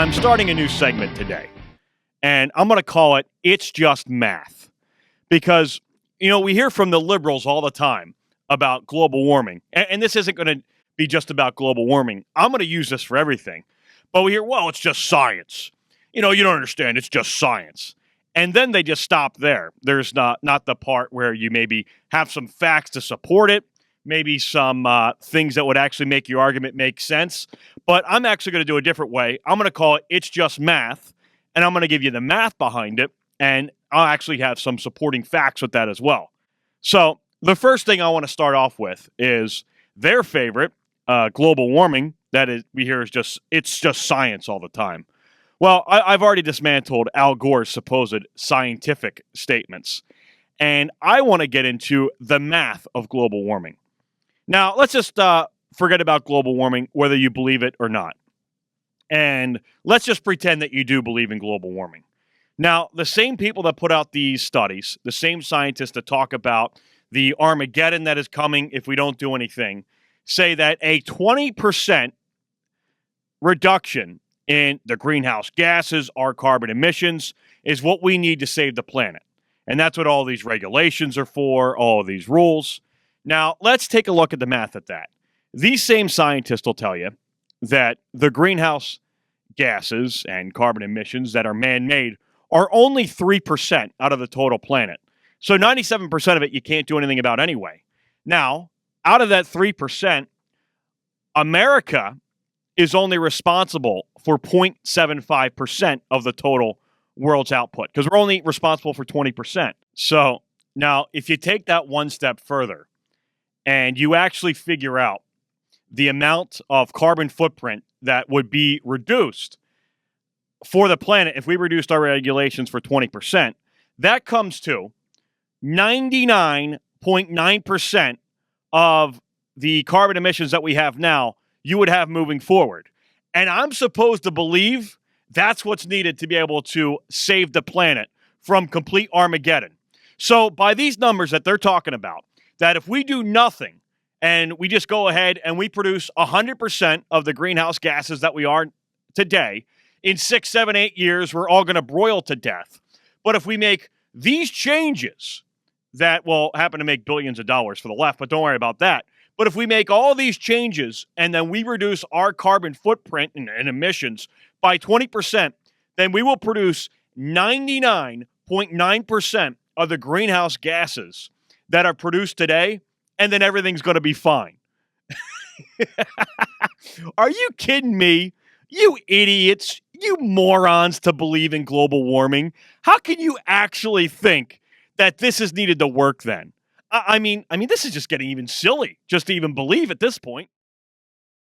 I'm starting a new segment today, and I'm going to call it It's Just Math. Because, we hear from the liberals all the time about global warming, and this isn't going to be just about global warming. I'm going to use this for everything. But we hear, well, it's just science. You don't understand. It's just science. And then they just stop there. There's not the part where you maybe have some facts to support it, maybe some things that would actually make your argument make sense. But I'm actually going to do a different way. I'm going to call it It's Just Math, and I'm going to give you the math behind it, and I'll actually have some supporting facts with that as well. So the first thing I want to start off with is their favorite, global warming. That is, we hear it's just science all the time. Well, I've already dismantled Al Gore's supposed scientific statements, and I want to get into the math of global warming. Now, let's just forget about global warming, whether you believe it or not. And let's just pretend that you do believe in global warming. Now, the same people that put out these studies, the same scientists that talk about the Armageddon that is coming if we don't do anything, say that a 20% reduction in the greenhouse gases, our carbon emissions, is what we need to save the planet. And that's what all these regulations are for, all of these rules. Now, let's take a look at the math at that. These same scientists will tell you that the greenhouse gases and carbon emissions that are man-made are only 3% out of the total planet. So 97% of it you can't do anything about anyway. Now, out of that 3%, America is only responsible for 0.75% of the total world's output because we're only responsible for 20%. So now, if you take that one step further and you actually figure out the amount of carbon footprint that would be reduced for the planet if we reduced our regulations for 20%, that comes to 99.9% of the carbon emissions that we have now you would have moving forward. And I'm supposed to believe that's what's needed to be able to save the planet from complete Armageddon. So by these numbers that they're talking about, that if we do nothing and we just go ahead and we produce 100% of the greenhouse gases that we are today, in 6, 7, 8 years, we're all going to broil to death. But if we make these changes that will happen to make billions of dollars for the left, but don't worry about that. But if we make all these changes and then we reduce our carbon footprint and emissions by 20%, then we will produce 99.9% of the greenhouse gases that are produced today, and then everything's going to be fine. Are you kidding me? You idiots, you morons to believe in global warming. How can you actually think that this is needed to work then? I mean, this is just getting even silly just to even believe at this point.